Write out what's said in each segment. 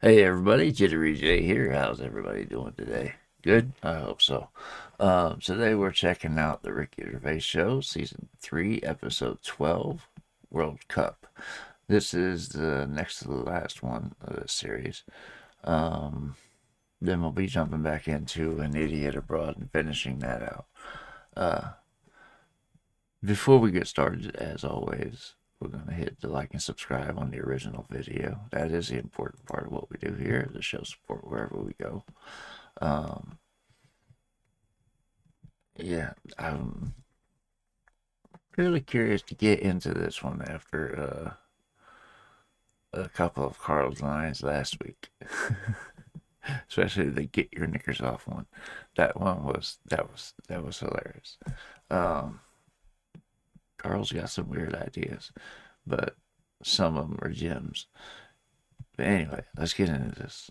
Hey everybody, Jittery J here. How's everybody doing today? Good? I hope so. Today we're checking out the Ricky Gervais Show, Season 3, Episode 12, World Cup. This is the next to the last one of the series. Then we'll be jumping back into An Idiot Abroad and finishing that out. Before we get started, as always, we're going to hit the like and subscribe on the original video. That is the important part of what we do here, to show support wherever we go. I'm really curious to get into this one after a couple of Carl's lines last week. Especially the "get your knickers off" one. That was hilarious. Carl's got some weird ideas, but some of them are gems. But anyway, let's get into this.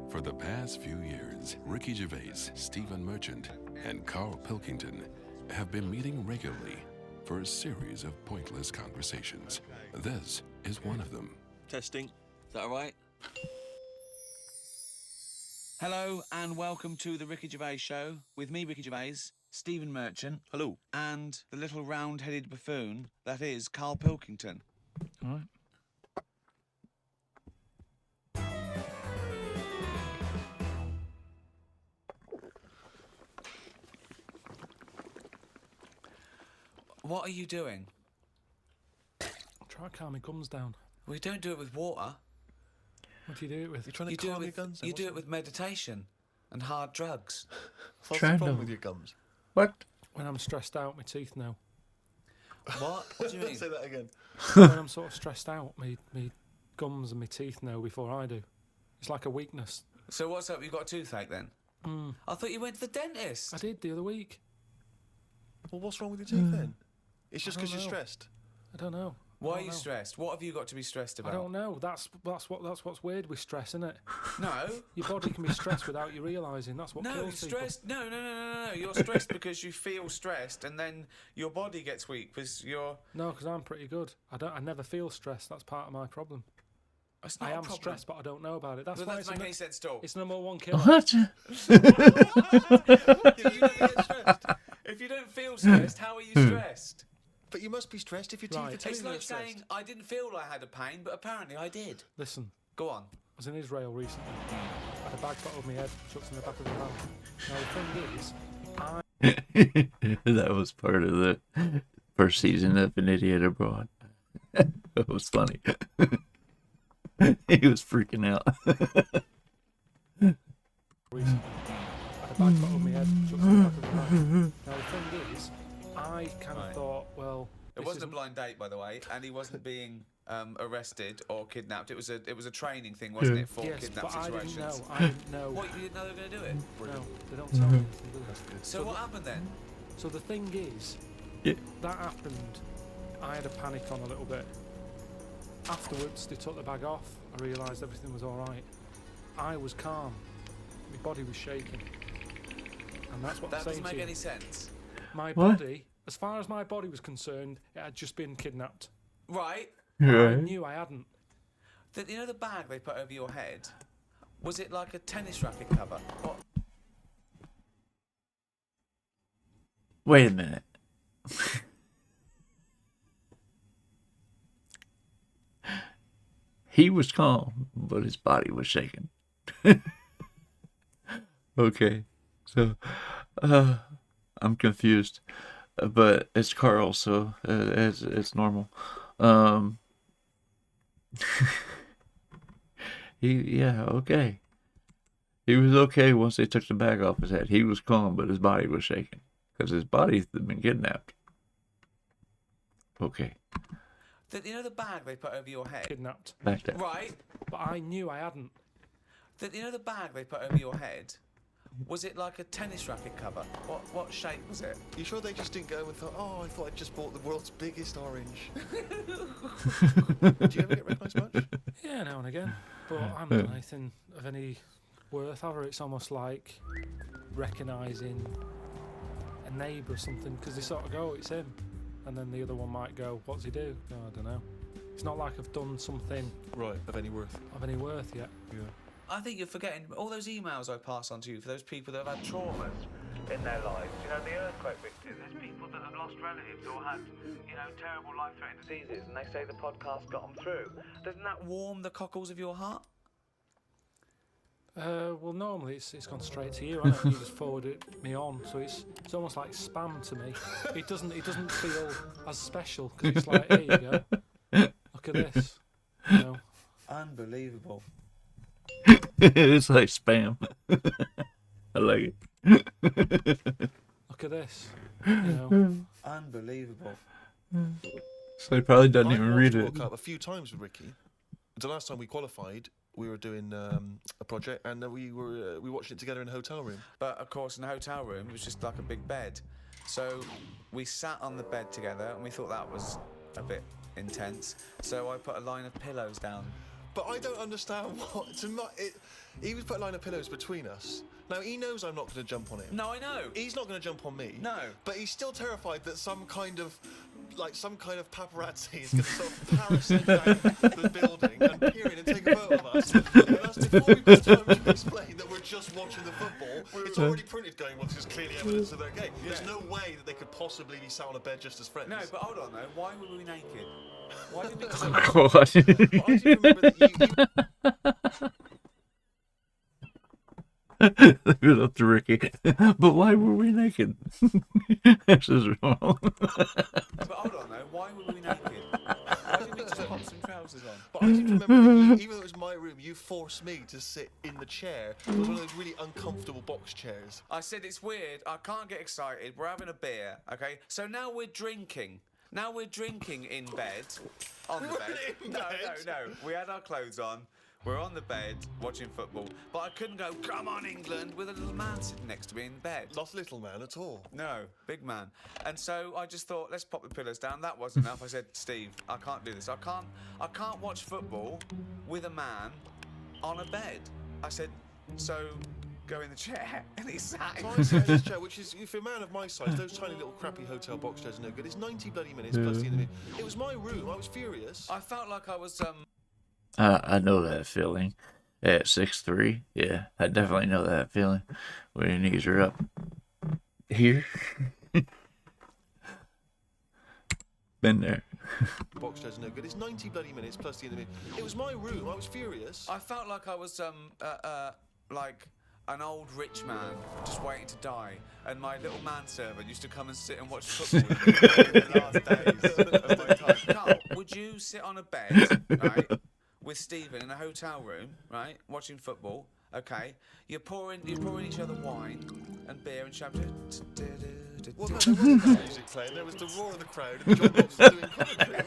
For the past few years, Ricky Gervais, Stephen Merchant, and Karl Pilkington have been meeting regularly for a series of pointless conversations. This is one of them. Testing. Is that all right? Hello and welcome to the Ricky Gervais Show with me, Ricky Gervais, Stephen Merchant. Hello. And the little round-headed buffoon that is Karl Pilkington. All right. What are you doing? Try to calm my gums down. Well, you don't do it with water. What do you do it with? You're trying to You do it calm your with guns. you do it with meditation and hard drugs. What's Trying the problem to- with your gums? What? When I'm stressed out, my teeth know. What? What do you mean? Say that again. When I'm sort of stressed out, my gums and my teeth know before I do. It's like a weakness. So what's up? You got a toothache then? I thought you went to the dentist. I did the other week. Well, what's wrong with your teeth then? It's just I because don't you're know. stressed. I don't know. Why I are don't you know. stressed? What have you got to be stressed I about? don't know. That's what's weird with stress, isn't it? No. Your body can be stressed without you realising. That's what No, kills people. stressed. No. You're stressed because you feel stressed, and then your body gets weak because you're. No, because I'm pretty good. I never feel stressed. That's part of my problem. It's not I a am problem. stressed, but I don't know about it. That's But why that it's, doesn't make any sense at all. it's number one killer. What? If you don't get stressed, if you don't feel stressed, how are you stressed? But you must be stressed if your teeth Right. are telling It's you you're like stressed. saying I didn't feel I had a pain, but apparently I did. Listen, Go on. I was in Israel recently. I had a bag put over my head, chucked in the back of the van. Now the thing is, That was part of the first season of An Idiot Abroad. It was funny. He was freaking out. recently, I had a bag put over my head, chucked in the back of the van. Now the thing is, I kind of Right. thought, well, It this wasn't a isn't- blind date, by the way, and he wasn't being arrested or kidnapped. It was a training thing, wasn't it, for Yes, kidnap but situations? I didn't know. What, you didn't know they were going to do it? No, they don't tell me anything, do they? So what happened then? So the thing is, Yeah. that happened. I had a panic on a little bit. Afterwards, they took the bag off. I realised everything was all right. I was calm. My body was shaking, and that's what That I'm doesn't saying make to you. any sense. My What? body, as far as my body was concerned, it had just been kidnapped. Right? I Right. knew I hadn't. You know the bag they put over your head? Was it like a tennis racket cover? What? Wait a minute. He was calm, but his body was shaking. Okay, so I'm confused, but it's Carl, so it's normal. Okay. He was okay once they took the bag off his head. He was calm, but his body was shaking because his body's been kidnapped. Okay, You know the bag they put over your head? Kidnapped. back there. Right? But I knew I hadn't. You know the bag they put over your head? Was it like a tennis racket cover? What shape was it? You sure they just didn't go and thought, oh, I thought I just bought the world's biggest orange? Do you ever get recognised much? Yeah, now and again. But I haven't done anything of any worth, have I? It's almost like recognising a neighbour or something, because they sort of go, it's him. and then the other one might go, "What's he do?" Oh, I don't know. It's not like I've done something Right, of any worth. yet. Yeah. I think you're forgetting all those emails I pass on to you for those people that have had traumas in their lives. You know, the earthquake victims. There's people that have lost relatives or had, you know, terrible life-threatening diseases, and they say the podcast got them through. Doesn't that warm the cockles of your heart? Well, normally it's gone straight to you, hasn't it? You just forward it me on, so it's almost like spam to me. It doesn't feel as special because it's like, here you go, look at this, you know. Unbelievable. It's like spam. I like it. Look at this, you know. Unbelievable. So he probably doesn't I've even watched read the it. World Cup a few times with Ricky. The last time we qualified, we were doing a project, and we watched it together in a hotel room. But of course, in the hotel room, it was just like a big bed. So we sat on the bed together, and we thought that was a bit intense. So I put a line of pillows down. But I don't understand what. He was put a line of pillows between us. Now he knows I'm not going to jump on him. No, I know. He's not going to jump on me. No. But he's still terrified that some kind of paparazzi is going to sort of parasite down the building and peer in and take a photo of us. And that's before we've got time to explain that we're just watching the football. It's already printed going, well, this is clearly evidence of their game. There's no way that they could possibly be sat on a bed just as friends. No, but hold on though. Why were we naked? Why did we? But I do remember that you Leave it up to Ricky. But why were we naked? This is wrong. But hold on though. Why were we naked? Why didn't we just pop some trousers on? But I seem to remember that even though it was my room, you forced me to sit in the chair. It was one of those really uncomfortable box chairs. I said it's weird. I can't get excited. We're having a beer, okay? So now we're drinking. Now we're drinking in bed, on the bed. In No, bed? no. We had our clothes on. We're on the bed watching football, but I couldn't go, "Come on, England," with a little man sitting next to me in bed. Not little man at all. No, big man. And so I just thought, let's pop the pillows down. That wasn't enough. I said, "Steve, I can't do this. I can't watch football with a man on a bed." I said, "So go in the chair," and he sat. So I sat in this chair, which is, for a man of my size, those tiny little crappy hotel box chairs are no good. It's 90 bloody minutes plus the interview. It was my room. I was furious. I felt like I was I know that feeling. At 6'3", yeah, I definitely know that feeling. When your knees are up. Here. Been there. Box chairs are no good. It's 90 bloody minutes plus the interview. It was my room. I was furious. I felt like I was like an old rich man just waiting to die, and my little manservant used to come and sit and watch football with me in the last days of my time. Carl, would you sit on a bed, right, with Stephen in a hotel room, right, watching football? Okay, you're pouring each other wine and beer and champagne. Well, no, there wasn't that music playing. There was the roar of the crowd and John Watson doing commentary.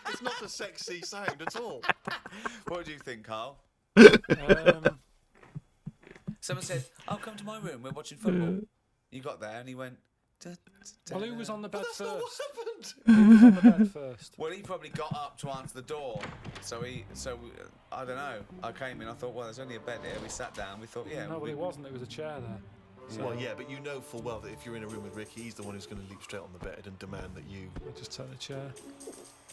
It's not a sexy sound at all. What do you think, Carl? Someone said, "Oh, come to my room. We're watching football." You got there and he went. Well, who was on the bed That's not what first? happened. Who was on the bed first? Well, he probably got up to answer the door. So I don't know. I came in. I thought, well, there's only a bed here. We sat down. We thought, yeah. No, but it wasn't. There was a chair there. So Well, yeah, but you know full well that if you're in a room with Ricky, he's the one who's going to leap straight on the bed and demand that you... I just took the chair.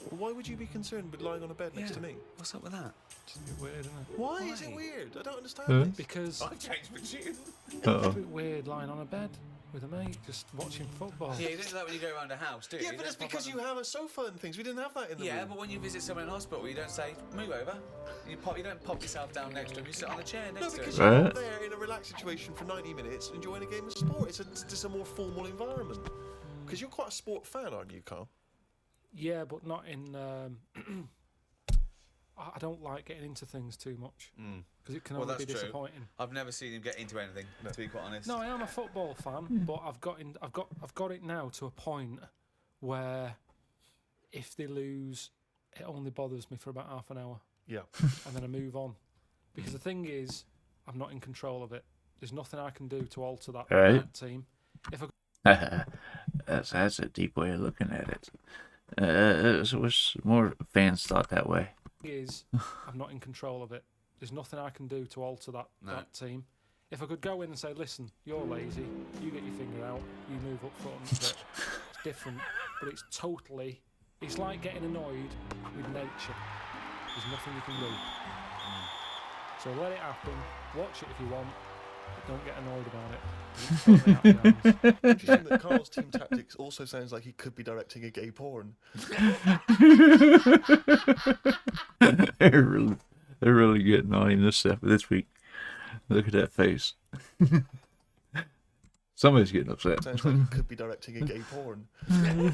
Well, why would you be concerned with lying on a bed next to me? What's up with that? It's a bit weird, isn't it? Why is it Why? weird? I don't understand Huh? this. Because I've changed my tune. it's a bit weird lying on a bed with a mate just watching football. Yeah, you don't do that when you go around a house, do you? Yeah, You but don't it's pop because on you have a sofa and things. We didn't have that in the Yeah, room. but when you visit someone in hospital, you don't say, "Move over." You don't pop yourself down next to him. You sit on the chair No, next to because him. you're Right. there in a relaxed situation for 90 minutes enjoying a game of sport. It's just a more formal environment. Because you're quite a sport fan, aren't you, Carl? Yeah, but not in. I don't like getting into things too much because it can Well, only be that's true. disappointing. I've never seen him get into anything, to be quite honest. No, I am a football fan, but I've got it now to a point where if they lose, it only bothers me for about half an hour, Yeah. and then I move on. Because the thing is, I'm not in control of it. There's nothing I can do to alter that, Right. that team. If I That's a deep way of looking at it. I wish more fans thought that way. is, I'm not in control of it. There's nothing I can do to alter that, No. that team. If I could go in and say, "Listen, you're lazy. You get your finger out. You move up front." But it's different. but it's like getting annoyed with nature. There's nothing you can do. So let it happen, watch it if you want, but don't get annoyed about it. It's totally out of your hands. Interesting that Carl's team tactics also sounds like he could be directing a gay porn. They're really getting on him this week. Look at that face. Somebody's getting upset. Sounds like he could be directing a gay porn. You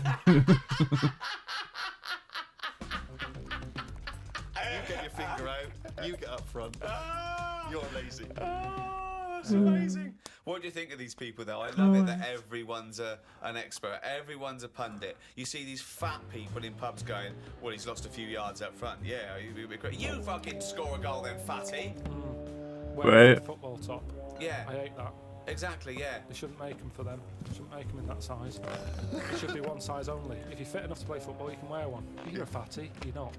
get your finger out. You get up front. You're lazy. That's amazing. What do you think of these people, though? I love it that everyone's an expert. Everyone's a pundit. You see these fat people in pubs going, well, he's lost a few yards up front. Yeah, you fucking score a goal then, fatty. Wearing Right. a football top. Yeah, I hate that. exactly, yeah. They shouldn't make them for them. They shouldn't make them in that size. It should be one size only. If you're fit enough to play football, you can wear one. If you're a fatty, you're not.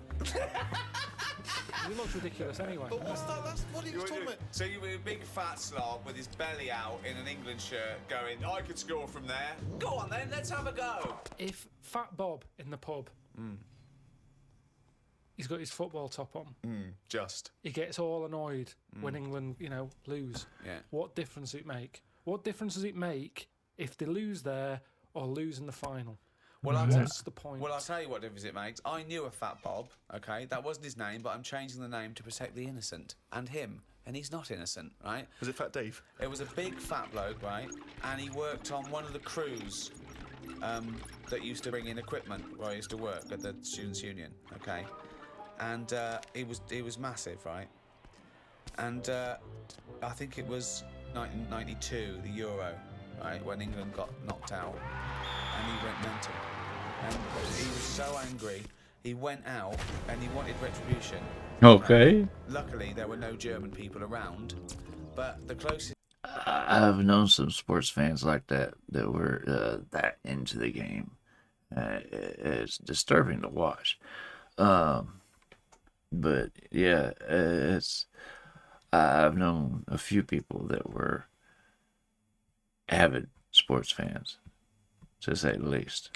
It looks ridiculous anyway. But what's that? That's what he was talking about. So you were a big fat slob with his belly out in an England shirt going, I could score from there. Go on then, let's have a go. If Fat Bob in the pub, he's got his football top on, Just. he gets all annoyed when England, lose. Yeah. What difference does it make? What difference does it make if they lose there or lose in the final? Well, What's the point? Well, I'll tell you what difference it makes. I knew a Fat Bob, okay? That wasn't his name, but I'm changing the name to protect the innocent and him. And he's not innocent, right? Was it Fat Dave? It was a big fat bloke, right? And he worked on one of the crews that used to bring in equipment where I used to work at the Students' Union, okay? And he was massive, right? And I think it was 1992, the Euro, right, when England got knocked out, and he went mental. And he was so angry, he went out and he wanted retribution. Okay. Luckily, there were no German people around, but the closest. I've known some sports fans like that were that into the game. It's disturbing to watch. But yeah, I've known a few people that were avid sports fans, to say the least.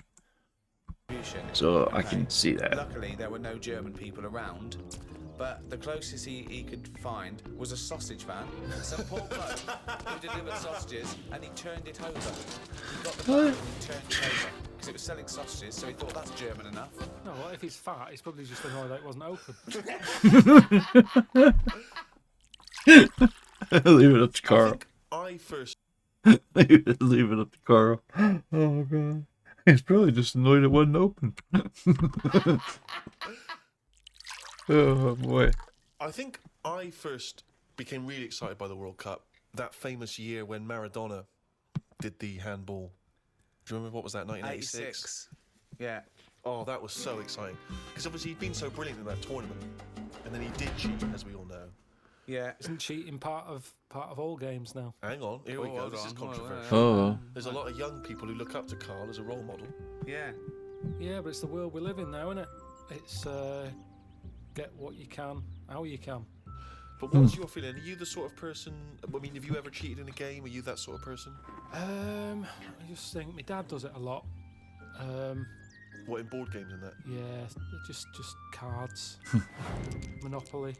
So I can see that. Luckily, there were no German people around, but the closest he could find was a sausage van. Some poor bloke who delivered sausages, and he turned it over. He got the van and he turned it over because it was selling sausages, so he thought that's German enough. No, well, if he's fat, he's probably just annoyed that it wasn't open. Leave it up to I Carl. think I first. Leave it up to Carl. Oh god. He's probably just annoyed it wasn't open. Oh boy. I think I first became really excited by the World Cup that famous year when Maradona did the handball. Do you remember what was that? 1986. Yeah. Oh, that was so exciting because obviously he'd been so brilliant in that tournament, and then he did cheat, as we all know. Yeah. Isn't cheating part of all games now? Hang on, here we Oh, go. hold This is on, controversial. Oh. There's a lot of young people who look up to Carl as a role model. Yeah. Yeah, but it's the world we live in now, isn't it? It's get what you can, how you can. But what's your feeling? Are you the sort of person? I mean, have you ever cheated in a game? Are you that sort of person? I just think my dad does it a lot. What, in board games and that? Yeah, just cards, Monopoly.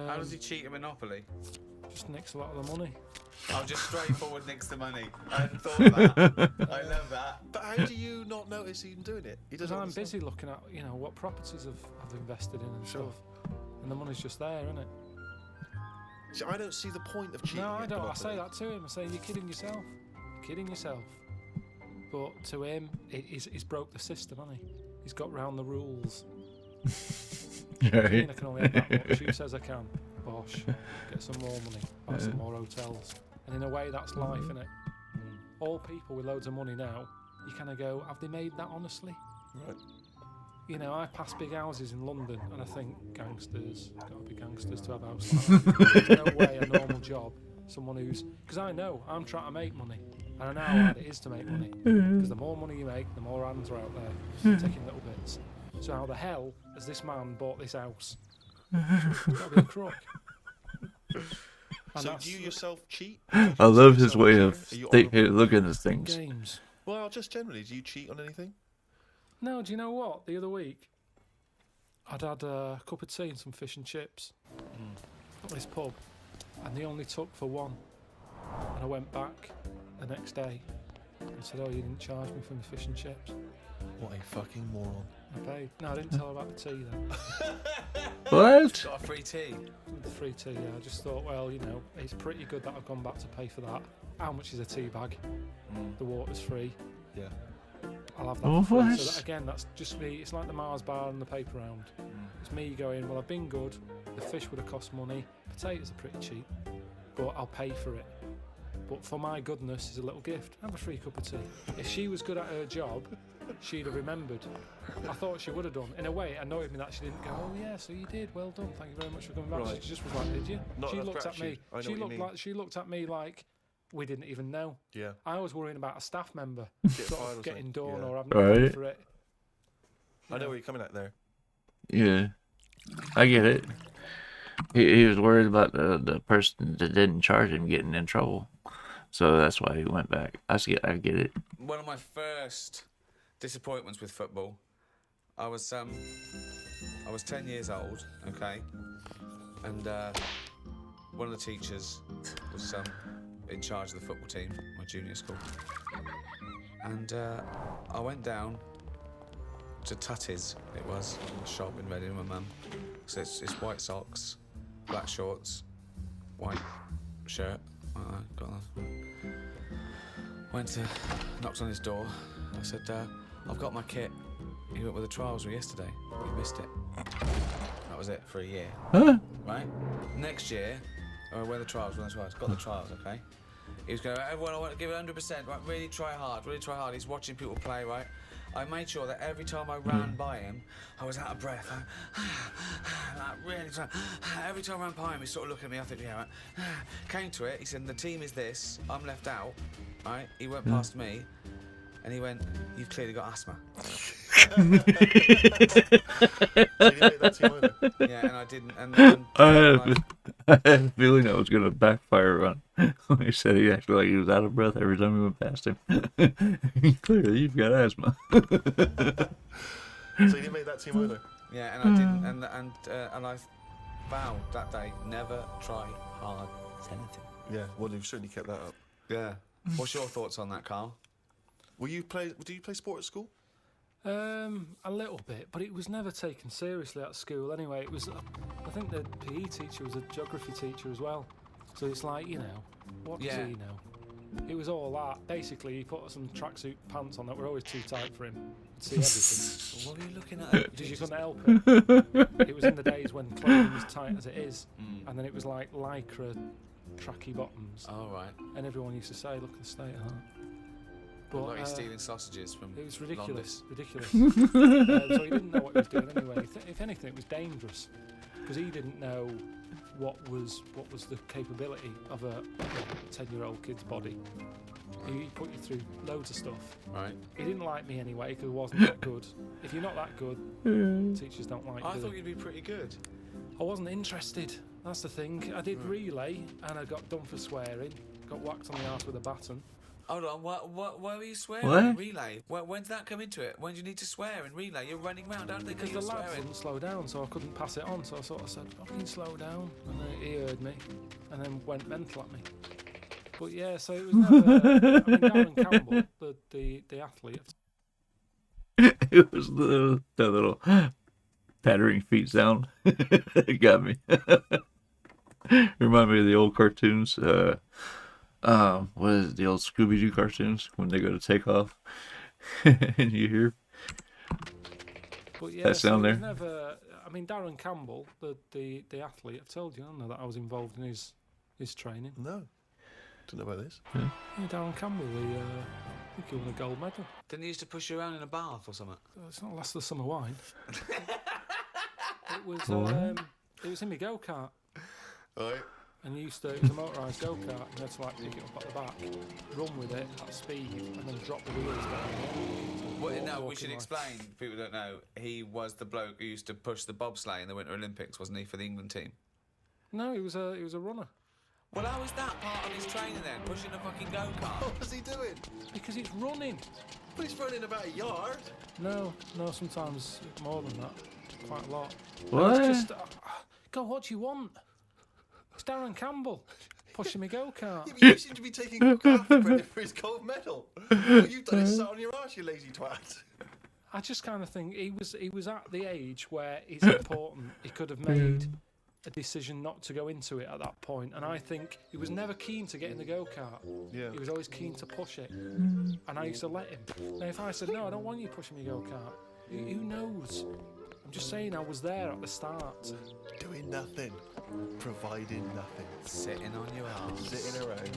How does he cheat at Monopoly? Just nicks a lot of the money. Oh, just straightforward nicks the money. I hadn't thought of that. I love that. But how do you not notice him doing it? He Because doesn't. I'm understand. busy looking at what properties I've invested in and Sure. stuff, and the money's just there, isn't it? See, I don't see the point of cheating. No, I at don't. I Monopoly. say that to him. I say you're kidding yourself. You're kidding yourself. But to him, he's broke the system, hasn't he? He's got round the rules. I mean, I can only have that much. Who says I can? Bosh. Get some more money. Buy some more hotels. And in a way, that's life, isn't it? All people with loads of money now, you kind of go, have they made that honestly? Right. I pass big houses in London and I think gangsters, gotta be gangsters to have a house like that. There's no way a normal job, someone who's, because I know I'm trying to make money and I know how hard it is to make money, because the more money you make, the more hands are out there taking little bits. So how the hell has this man bought this house? He's got to be a crook. And So that's do you yourself cheat? I love his way of Are you honourable? looking at things. games. Well, just generally, do you cheat on anything? No, do you know what? The other week, I'd had a cup of tea and some fish and chips at this pub, and they only took for one. And I went back the next day and said, "Oh, you didn't charge me for my fish and chips." What a fucking moron. I paid. No, I didn't tell her about the tea then. What? Got a free tea. The free tea, yeah. I just thought, well, you know, it's pretty good that I've gone back to pay for that. How much is a tea bag? The water's free. Yeah. I'll have that for free. What? So that, again, that's just me. It's like the Mars bar and the paper round. It's me going, well, I've been good. The fish would have cost money. Potatoes are pretty cheap, but I'll pay for it. But for my goodness, is a little gift. Have a free cup of tea. If she was good at her job, she'd have remembered. I thought she would have done. In a way, it annoyed me that she didn't go, "Oh yeah, so you did. Well done. Thank you very much for coming back." Right. She just was like, "Did you?" Not She enough looked at me. gratitude. I know what you mean. She looked at me like we didn't even know. Yeah. I was worrying about a staff member Get sort fired of or getting something. done Yeah. or having to pay Right. for it. I know where you're coming at there. Yeah, I get it. He was worried about the person that didn't charge him getting in trouble, so that's why he went back. I get it. One of my first disappointments with football, I was 10 years old, okay, and one of the teachers was in charge of the football team, my junior school, and I went down to Tutty's, it was, a shop in Reading with my mum. So it's white socks, black shorts, white shirt. Got that. Knocked on his door. I said, "I've got my kit. You went with the trials yesterday. You missed it." That was it for a year. Huh? Right? Next year, where the trials, got the trials, okay? He was going, "Everyone, I want to give it 100%, right? Really try hard, really try hard." He's watching people play, right? I made sure that every time I ran by him, I was out of breath. Like, really trying. Every time I ran by him, he sort of looked at me. I think, yeah, right. Came to it. He said, "The team is this. I'm left out." Right? He went past me, and he went, "You've clearly got asthma." So you didn't make that team either. Yeah, and I didn't. And I had a feeling that was gonna backfire on when he said he acted like he was out of breath every time we went past him. Clearly, you've got asthma. So you didn't make that team either. yeah, and I didn't. And I vowed that day never try hard at anything. Yeah. Well, you've certainly kept that up. Yeah. What's your thoughts on that, Do Carl? Do you play sport at school? A little bit, but it was never taken seriously at school anyway. It was, I think the PE teacher was a geography teacher as well. So it's like, you know, what does he know? It was all that. Basically, he put some tracksuit pants on that were always too tight for him. He'd see everything. What are you looking at? Because you couldn't help it. It was in the days when clothing was tight as it is. And then it was like lycra tracky bottoms. Oh, right. And everyone used to say, "Look at the state of that." But Like he's stealing sausages from it was ridiculous, London. ridiculous. So he didn't know what he was doing anyway. If anything, it was dangerous because he didn't know what was the capability of a 10-year-old kid's body. He put you through loads of stuff. Right. He didn't like me anyway because I wasn't that good. If you're not that good, teachers don't like you. I do thought they? you'd be pretty good. I wasn't interested. That's the thing. I did relay and I got done for swearing. Got whacked on the arse with a baton. Hold on, why were you swearing What? in relay? When did that come into it? When do you need to swear in relay? You're running around, don't they? Because the lads wouldn't slow down, so I couldn't pass it on. So I sort of said, "Fucking slow down," and then he heard me, and then went mental at me. But yeah, so it was never. I mean, Darren Campbell, the athlete. It was the little pattering feet sound. It got me. Remind me of the old cartoons. What is it, the old Scooby-Doo cartoons when they go to take off and you hear But yeah, that sound so it was there? never. I mean, Darren Campbell, the athlete. I've told you, I know that I was involved in his training. No. Don't know about this. Yeah, Darren Campbell, I think he won a gold medal. Didn't he used to push you around in a bath or something? It's not last of the summer wine. It was. What? It was in my go-kart. Right. And it was a motorised go-kart, and you had to like pick it up at the back, run with it at speed, and then drop the wheels down. Well, no, we Walking should like- explain. People don't know. He was the bloke who used to push the bobsleigh in the Winter Olympics, wasn't he, for the England team? No, he was a runner. Well, how is that part of his training then? Pushing a fucking go-kart? What was he doing? Because it's running. But he's running about a yard. No, sometimes more than that. Quite a lot. What? It's just, God, what do you want? It's Darren Campbell pushing me go-kart. Yeah, but you seem to be taking after credit for his gold medal. What you've done is sat on your arse, you lazy twat. I just kind of think he was at the age where it's important. He could have made a decision not to go into it at that point, and I think he was never keen to get in the go-kart. Yeah. He was always keen to push it, and I used to let him. Now, if I said, no, I don't want you pushing me go-kart, who knows? I'm just saying I was there at the start. Doing nothing. Providing nothing. Sitting on your arse. Sitting around.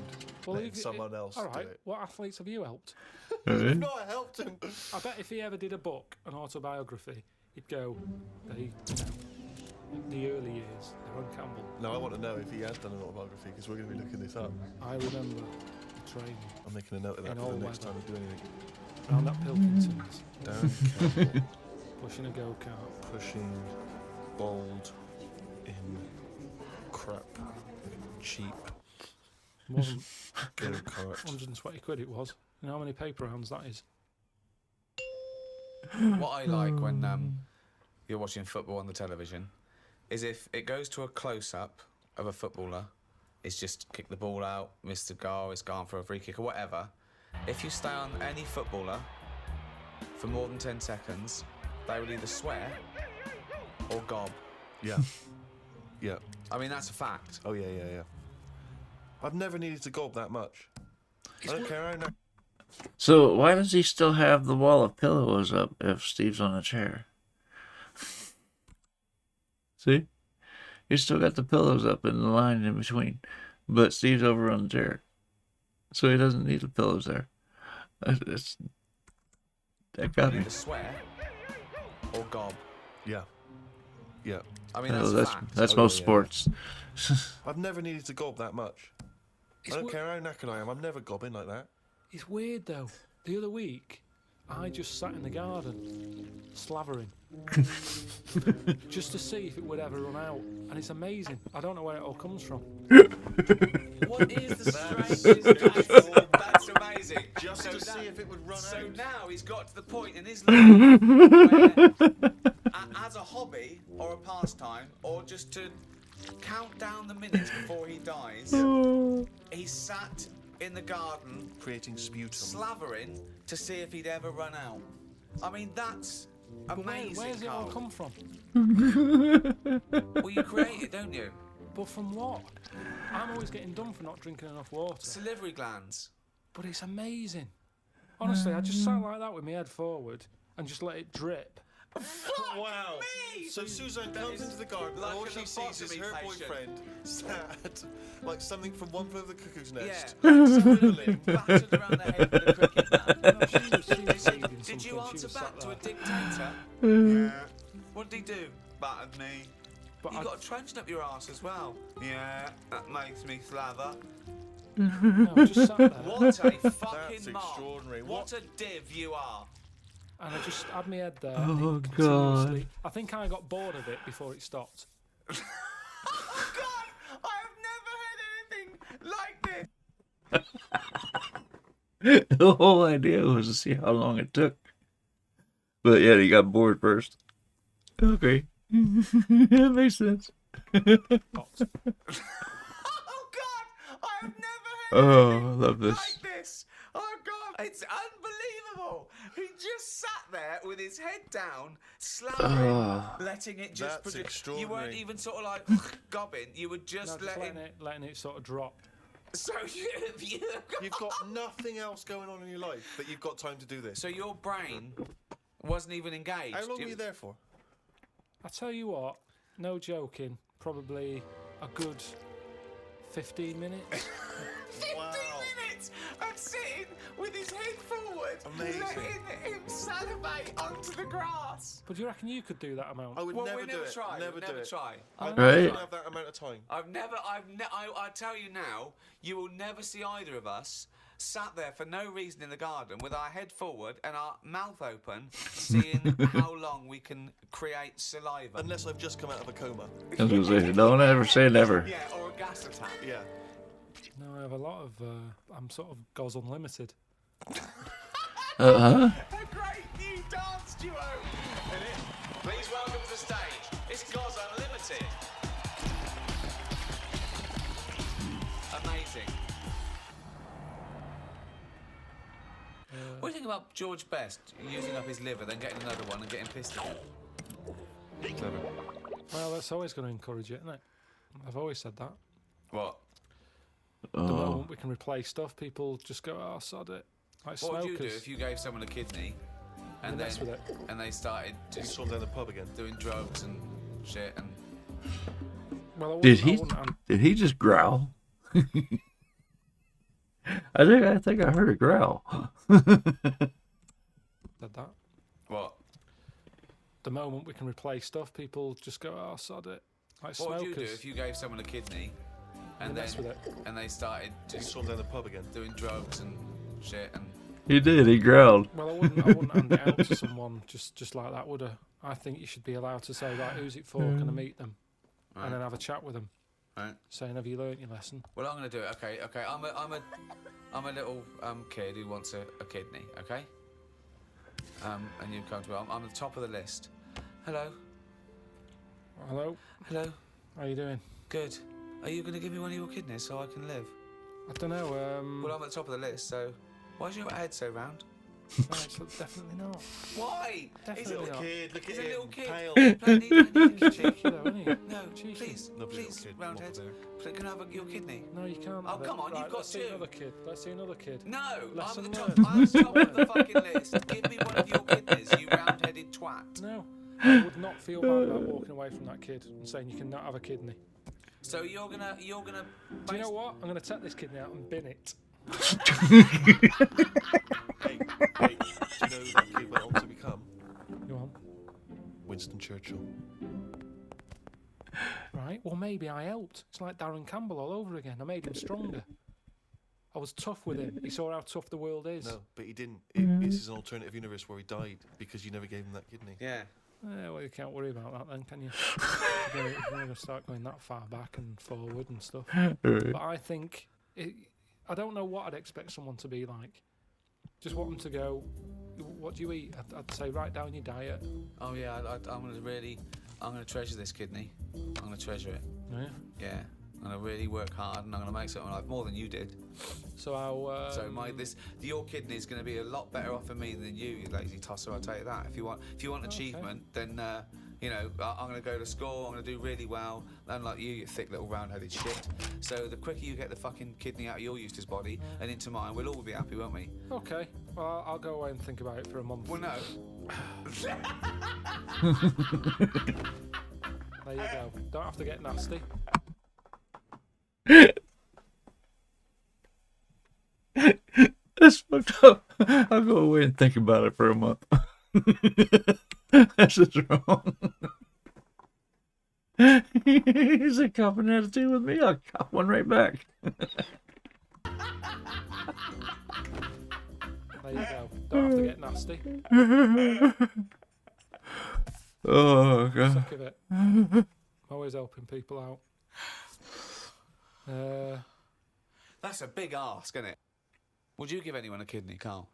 Well, letting someone else all do right, it. what athletes have you helped? You've not helped him. I bet if he ever did a book, an autobiography, he'd go, the early years, Darren Campbell. No, I want to know if he has done an autobiography because we're going to be looking this up. I remember the training I'm making a note of that In for all the next weather. time we do anything. around at Pilkington's, Darren Campbell pushing a go-kart. pushing bald in crap cheap More than go-kart. 120 quid it was. You know how many paper rounds that is? What I like when you're watching football on the television is if it goes to a close-up of a footballer, it's just kick the ball out, missed the goal, it's gone for a free kick or whatever. If you stay on any footballer for more than 10 seconds, they will either swear or gob. Yeah. Yeah. I mean, that's a fact. Oh, yeah. I've never needed to gob that much. I don't care how So why does he still have the wall of pillows up if Steve's on a chair? See? He's still got the pillows up in the line in between, but Steve's over on the chair. So he doesn't need the pillows there. That got me. Either swear or gob. Yeah. I mean, Oh, that's a fact. that's Oh, most yeah. sports. I've never needed to gob that much. It's I don't we- care how knackered I am. I'm never gobbing like that. It's weird though. The other week, I just sat in the garden, slavering, just to see if it would ever run out. And it's amazing. I don't know where it all comes from. What is the strangest? That's amazing. Just So to that- see if it would run So out. now he's got to the point in his life where, as a hobby or a pastime, or just to count down the minutes before he dies, he sat in the garden Creating sputum. slavering to see if he'd ever run out. I mean, that's But amazing. where's it all Carl. come from? Well, you create it, don't you? But from what? I'm always getting done for not drinking enough water. Salivary glands. But it's amazing. Honestly, I just sat like that with my head forward and just let it drip. Wow. me! So Suzanne That comes is into the garden like and all an she sees is her lobotomy patient. boyfriend sat like something from One Flew Over the Cuckoo's Nest. Yeah. Scribbling. Battered around the head with a cricket bat. No, she was reading Did something. you She answer was back sat to a there. dictator? Yeah. What did he do? Battered me. But You I, got a trenching up your arse as well. Yeah, that makes me slather. no, I just sat there. What a fucking That's mom. extraordinary. What a div you are. And I just had my head there. Oh, continuously. God. I think I got bored of it before it stopped. Oh God, I have never heard anything like this. The whole idea was to see how long it took. But yeah, he got bored first. Okay. That makes sense. Stopped. Oh God, I have never heard Oh, I anything love this. like this. Oh God, it's unbelievable. He just sat there with his head down, slamming, letting it just That's produce. You weren't extraordinary. even sort of like gobbing. You were No, just just letting. letting it sort of drop. So You've got nothing else going on in your life that you've got time to do this. So your brain wasn't even engaged. How long were you there for? I tell you what, no joking, probably a good 15 minutes. 15 minutes of sitting with his head forward, Amazing. letting him salivate onto the grass. But do you reckon you could do that amount? I would Well, never we do never it. try. Never we do never it. try. I Right. don't have that amount of time. I tell you now, you will never see either of us sat there for no reason in the garden with our head forward and our mouth open, seeing how long we can create saliva. Unless I've just come out of a coma. I was gonna say, don't ever say never. Yeah, or a gas attack. Yeah. No, I have a lot of. I'm sort of Goz Unlimited. Uh-huh. A great new dance duo. In it. Please welcome to the stage. It's Goz Unlimited. Amazing. What do you think about George Best using up his liver, then getting another one and getting pissed at him? Clever. Well, that's always going to encourage it, isn't it? I've always said that. What? The moment we can replace stuff, people just go, "Oh, sod it." Like What would you do smokers. if you gave someone a kidney and Mess with it. they started Just just saw down the pub again. doing drugs and shit and Well, I Did wouldn't, he? Did he just growl? I think I heard a growl. said that. what? The moment we can replace stuff, people just go, "Oh, sod it." Like What would smokers. you do if you gave someone a kidney and Mess with it. they started Just just saw down the pub again. doing drugs and shit and He did. He growled. Well, I wouldn't hand it out to someone just like that, would I? I think you should be allowed to say, "Right, who's it for? Can I meet them?" Right. And then have a chat with them, right? saying, "Have you learnt your lesson?" Well, I'm gonna do it. Okay. I'm a little kid who wants a kidney. Okay. And you come to me. I'm at the top of the list. Hello. Hello, Hello. how you doing? Good. Are you gonna give me one of your kidneys so I can live? I don't know. Well, I'm at the top of the list, so why is your head so round? No, it's definitely not. Why? Definitely He's a not. Kid, look He's at a him. little kid. Pale. Bloody Cheeky though, isn't he? No, Cheeky. please, Lovely little please, kid. roundhead. Lovely. Can I have your kidney? No, you can't. Oh, have it. come on, Right, you've got let's see two. another kid. Let's see another kid. No, Lesson I'm at the learned. top. I'm at the top of the fucking list. Give me one of your kidneys, you round-headed twat. No, I would not feel bad about walking away from that kid and saying you cannot have a kidney. So you're gonna. Do you know what? I'm going to take this kidney out and bin it. Hey, do you know who that kid went on to become? Go on. Winston Churchill. Right, well, maybe I helped. It's like Darren Campbell all over again. I made him stronger. I was tough with him. He saw how tough the world is. No, but he didn't. This is an alternative universe where he died because you never gave him that kidney. Yeah. Well, you can't worry about that then, can you? You're going to start going that far back and forward and stuff. But I think... I don't know what I'd expect someone to be like. Just want them to go, "What do you eat?" I'd say, write down your diet. Oh yeah. I'm gonna treasure this kidney. I'm gonna treasure it. Yeah. Yeah. I'm gonna really work hard, and I'm gonna make something like more than you did. So I'll... So your kidney is going to be a lot better off for me than you lazy tosser. I'll tell you that. If you want achievement, then I'm going to go to school. I'm going to do really well. Unlike you thick little round-headed shit. So the quicker you get the fucking kidney out of your Eustace body and into mine, we'll all be happy, won't we? Okay. Well, I'll go away and think about it for a month. Well, no. There you go. Don't have to get nasty. That's fucked up. I'll go away and think about it for a month. That's just wrong. He's a copping attitude with me. I'll cop one right back. There you go. Don't have to get nasty. Oh, God. Sick of it. Always helping people out. That's a big ask, isn't it? Would you give anyone a kidney, Carl?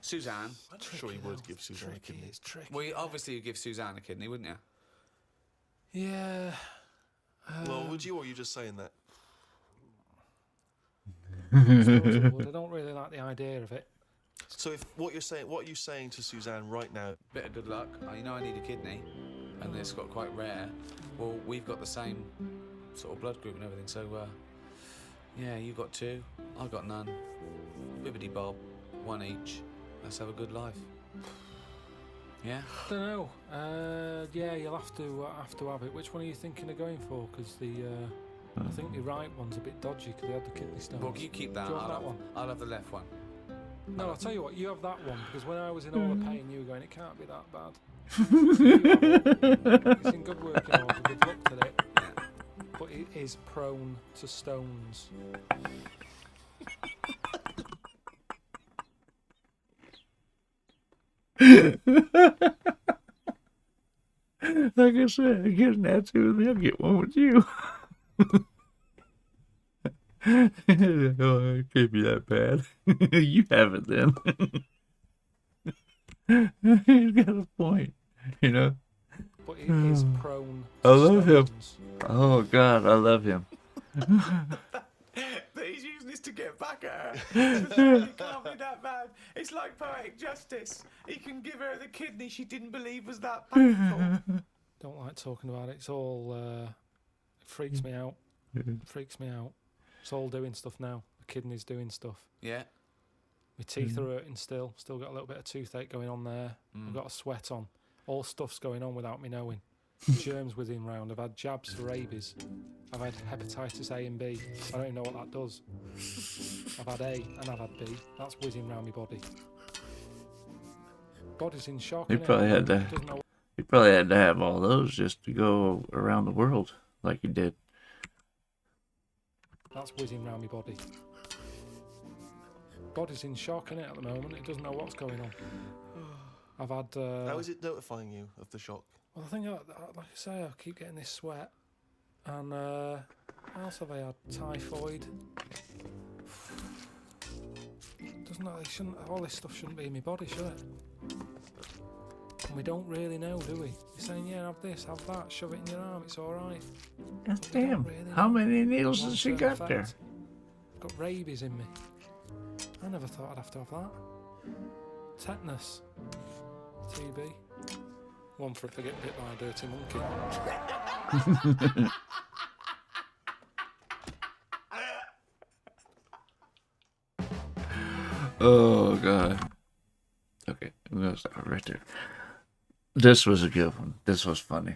Suzanne? I'm sure he would give Suzanne a kidney. It's tricky. Well, obviously you'd give Suzanne a kidney, wouldn't you? Yeah. Well, would you, or are you just saying that? I suppose I would. I don't really like the idea of it. So if what are you saying to Suzanne right now? Bit of good luck. I know I need a kidney, and it's got quite rare. Well, we've got the same sort of blood group and everything, so yeah, you've got two, I've got none. Bibbidi bob, one each. Let's have a good life. Yeah. Don't know. Yeah, you'll have to have it. Which one are you thinking of going for? Because I think the right one's a bit dodgy because they had the kidney stones. Well, you keep that. Do you want that one? I'll have the left one. No, I'll tell you what. You have that one because when I was in all the pain, you were going, "It can't be that bad." So you have it. It's in good working order. We've looked at it, Yeah. but it is prone to stones. Like I said, get an attitude with me. I'll get one with you. Oh, it can't be that bad. You have it then. He's got a point, you know. But he is prone I to love him. stones. Oh God, I love him. That he's using this to get back at her. It can't be that bad. It's like poetic justice. He can give her the kidney she didn't believe was that painful. Don't like talking about it. It's all it freaks me out. Freaks me out. It's all doing stuff now. The kidney's doing stuff. Yeah. My teeth are hurting still. Still got a little bit of toothache going on there. I've got a sweat on. All stuff's going on without me knowing. Germs whizzing round. I've had jabs for rabies. I've had hepatitis A and B. I don't even know what that does. I've had A and I've had B. That's whizzing round my body. Body's in shock. He innit? probably had to. Doesn't know. He probably had to have all those just to go around the world like he did. That's whizzing round my body. Body's in shock innit, at the moment. It doesn't know what's going on. I've had. How is it notifying you of the shock? Well, I think, like I say, I keep getting this sweat. And what else have I had? Typhoid. Doesn't know, it shouldn't, all this stuff shouldn't be in my body, should it? And we don't really know, do we? You're saying, yeah, have this, have that, shove it in your arm, it's alright. God We don't damn! really How know. many needles has she Long-term got there? effect. Got rabies in me. I never thought I'd have to have that. Tetanus. TB. One for if I get bit by a dirty monkey. Oh God. Okay, I'm gonna stop right there. This was a good one. This was funny.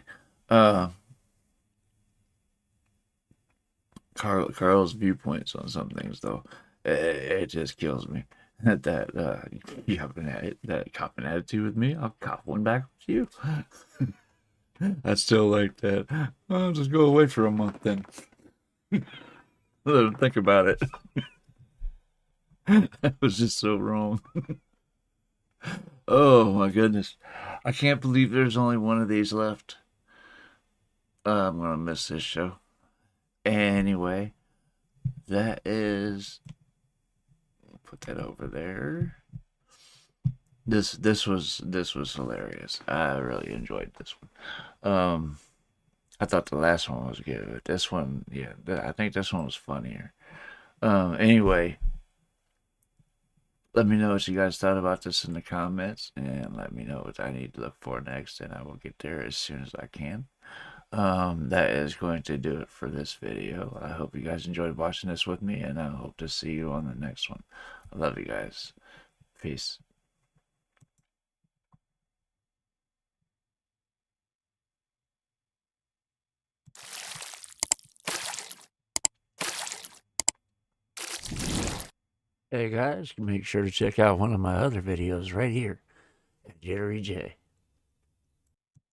Carl's viewpoints on some things, though, it just kills me. That you have that copping attitude with me, I'll cop one back with you. I still like that. I'll just go away for a month then. Let him think about it. That was just so wrong. Oh my goodness. I can't believe there's only one of these left. I'm gonna miss this show. Anyway, that is, put that over there. This was hilarious. I really enjoyed this one. I thought the last one was good. This one, yeah, I think this one was funnier. Anyway, let me know what you guys thought about this in the comments, and let me know what I need to look for next, and I will get there as soon as I can. That is going to do it for this video. I hope you guys enjoyed watching this with me, and I hope to see you on the next one. I love you guys. Peace. Hey guys, make sure to check out one of my other videos right here at Jerry J.